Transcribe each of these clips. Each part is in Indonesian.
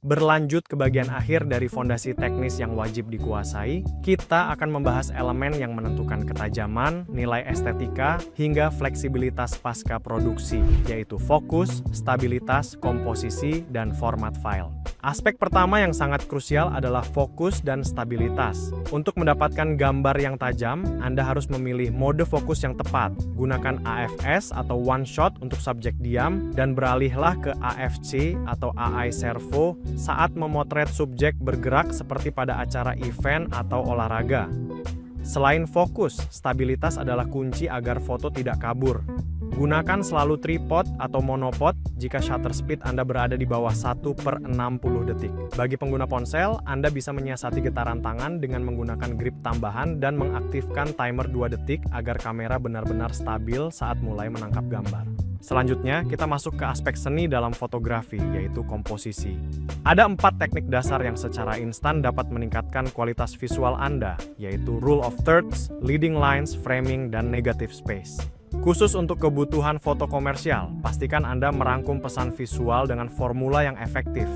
Berlanjut ke bagian akhir dari fondasi teknis yang wajib dikuasai, kita akan membahas elemen yang menentukan ketajaman, nilai estetika, hingga fleksibilitas pasca produksi, yaitu fokus, stabilitas, komposisi, dan format file. Aspek pertama yang sangat krusial adalah fokus dan stabilitas. Untuk mendapatkan gambar yang tajam, Anda harus memilih mode fokus yang tepat. Gunakan AFS atau one shot untuk subjek diam, dan beralihlah ke AFC atau AI servo saat memotret subjek bergerak seperti pada acara event atau olahraga. Selain fokus, stabilitas adalah kunci agar foto tidak kabur. Gunakan selalu tripod atau monopod jika shutter speed Anda berada di bawah 1/60 detik. Bagi pengguna ponsel, Anda bisa menyiasati getaran tangan dengan menggunakan grip tambahan dan mengaktifkan timer 2 detik agar kamera benar-benar stabil saat mulai menangkap gambar. Selanjutnya, kita masuk ke aspek seni dalam fotografi, yaitu komposisi. Ada 4 teknik dasar yang secara instan dapat meningkatkan kualitas visual Anda, yaitu rule of thirds, leading lines, framing, dan negative space. Khusus untuk kebutuhan foto komersial, pastikan Anda merangkum pesan visual dengan formula yang efektif.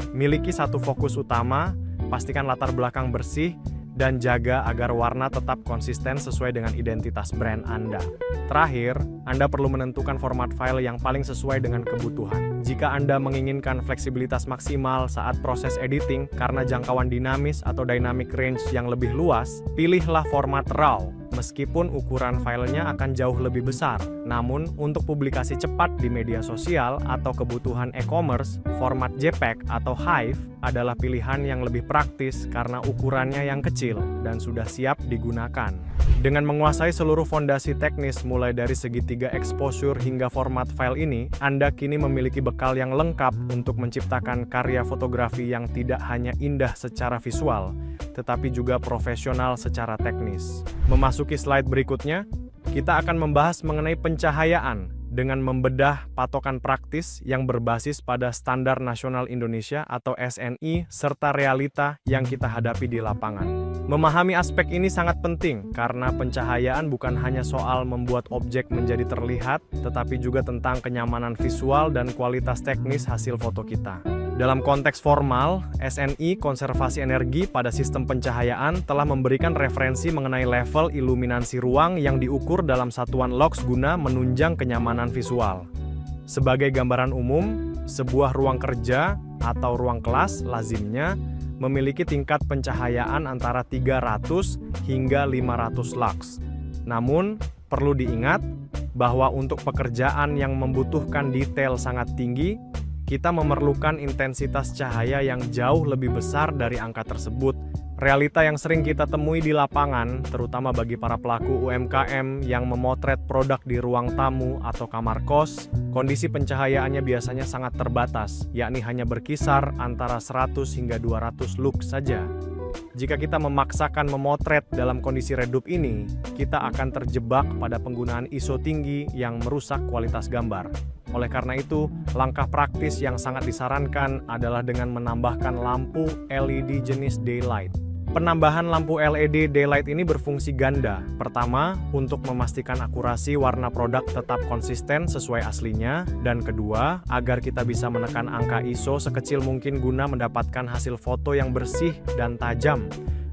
Miliki satu fokus utama, pastikan latar belakang bersih, dan jaga agar warna tetap konsisten sesuai dengan identitas brand Anda. Terakhir, Anda perlu menentukan format file yang paling sesuai dengan kebutuhan. Jika Anda menginginkan fleksibilitas maksimal saat proses editing karena jangkauan dinamis atau dynamic range yang lebih luas, pilihlah format RAW. Meskipun ukuran filenya akan jauh lebih besar, namun untuk publikasi cepat di media sosial atau kebutuhan e-commerce, format JPEG atau HEIF adalah pilihan yang lebih praktis karena ukurannya yang kecil dan sudah siap digunakan. Dengan menguasai seluruh fondasi teknis mulai dari segitiga exposure hingga format file ini, Anda kini memiliki bekal yang lengkap untuk menciptakan karya fotografi yang tidak hanya indah secara visual, tetapi juga profesional secara teknis. Memasuki slide berikutnya, kita akan membahas mengenai pencahayaan dengan membedah patokan praktis yang berbasis pada Standar Nasional Indonesia atau SNI serta realita yang kita hadapi di lapangan. Memahami aspek ini sangat penting karena pencahayaan bukan hanya soal membuat objek menjadi terlihat, tetapi juga tentang kenyamanan visual dan kualitas teknis hasil foto kita. Dalam konteks formal, SNI Konservasi Energi pada sistem pencahayaan telah memberikan referensi mengenai level iluminasi ruang yang diukur dalam satuan lux guna menunjang kenyamanan visual. Sebagai gambaran umum, sebuah ruang kerja atau ruang kelas lazimnya memiliki tingkat pencahayaan antara 300 hingga 500 lux. Namun, perlu diingat bahwa untuk pekerjaan yang membutuhkan detail sangat tinggi, kita memerlukan intensitas cahaya yang jauh lebih besar dari angka tersebut. Realita yang sering kita temui di lapangan, terutama bagi para pelaku UMKM yang memotret produk di ruang tamu atau kamar kos, kondisi pencahayaannya biasanya sangat terbatas, yakni hanya berkisar antara 100 hingga 200 lux saja. Jika kita memaksakan memotret dalam kondisi redup ini, kita akan terjebak pada penggunaan ISO tinggi yang merusak kualitas gambar. Oleh karena itu, langkah praktis yang sangat disarankan adalah dengan menambahkan lampu LED jenis daylight. Penambahan lampu LED daylight ini berfungsi ganda. Pertama, untuk memastikan akurasi warna produk tetap konsisten sesuai aslinya, dan kedua, agar kita bisa menekan angka ISO sekecil mungkin guna mendapatkan hasil foto yang bersih dan tajam.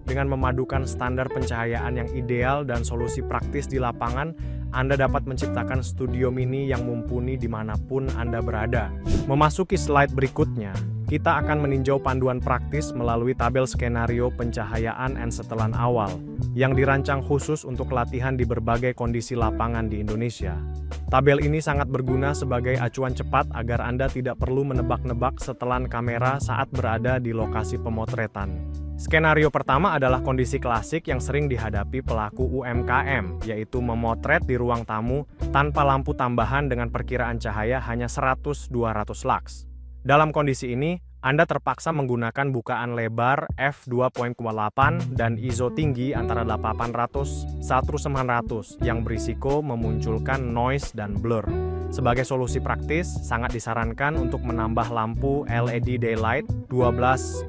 Dengan memadukan standar pencahayaan yang ideal dan solusi praktis di lapangan, Anda dapat menciptakan studio mini yang mumpuni dimanapun Anda berada. Memasuki slide berikutnya, kita akan meninjau panduan praktis melalui tabel skenario pencahayaan and setelan awal, yang dirancang khusus untuk latihan di berbagai kondisi lapangan di Indonesia. Tabel ini sangat berguna sebagai acuan cepat agar Anda tidak perlu menebak-nebak setelan kamera saat berada di lokasi pemotretan. Skenario pertama adalah kondisi klasik yang sering dihadapi pelaku UMKM, yaitu memotret di ruang tamu tanpa lampu tambahan dengan perkiraan cahaya hanya 100-200 lux. Dalam kondisi ini, Anda terpaksa menggunakan bukaan lebar f2.8 dan ISO tinggi antara 800-1900 yang berisiko memunculkan noise dan blur. Sebagai solusi praktis, sangat disarankan untuk menambah lampu LED daylight 12-20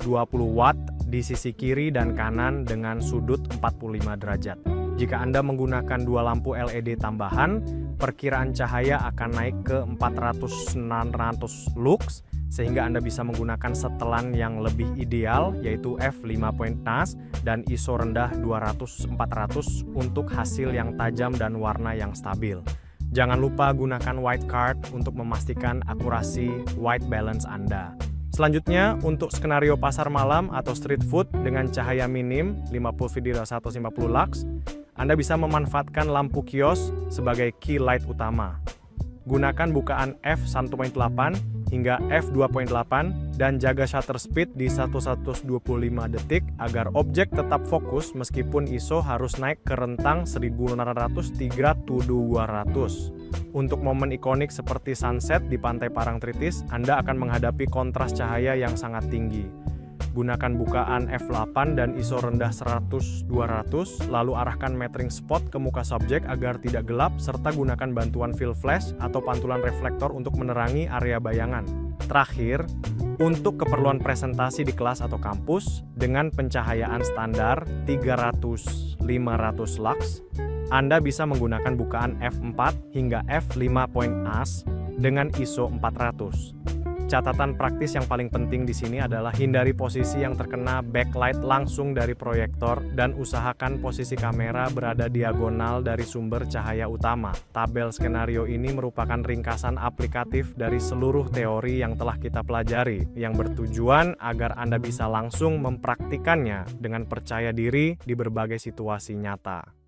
watt di sisi kiri dan kanan dengan sudut 45 derajat. Jika Anda menggunakan dua lampu LED tambahan, perkiraan cahaya akan naik ke 400-900 lux sehingga Anda bisa menggunakan setelan yang lebih ideal, yaitu f5 point NAS dan ISO rendah 200-400 untuk hasil yang tajam dan warna yang stabil. Jangan lupa gunakan white card untuk memastikan akurasi white balance Anda. Selanjutnya, untuk skenario pasar malam atau street food dengan cahaya minim 50-150 lux, Anda bisa memanfaatkan lampu kios sebagai key light utama. Gunakan bukaan f1.8 hingga f2.8 dan jaga shutter speed di 1125 detik agar objek tetap fokus meskipun ISO harus naik ke rentang 1600-200. Untuk momen ikonik seperti sunset di pantai Parangtritis, Anda akan menghadapi kontras cahaya yang sangat tinggi. Gunakan bukaan f8 dan ISO rendah 100-200, lalu arahkan metering spot ke muka subjek agar tidak gelap, serta gunakan bantuan fill flash atau pantulan reflektor untuk menerangi area bayangan. Terakhir, untuk keperluan presentasi di kelas atau kampus, dengan pencahayaan standar 300-500 lux, Anda bisa menggunakan bukaan f4 hingga f5 point NAS dengan ISO 400. Catatan praktis yang paling penting di sini adalah hindari posisi yang terkena backlight langsung dari proyektor dan usahakan posisi kamera berada diagonal dari sumber cahaya utama. Tabel skenario ini merupakan ringkasan aplikatif dari seluruh teori yang telah kita pelajari, yang bertujuan agar Anda bisa langsung mempraktikannya dengan percaya diri di berbagai situasi nyata.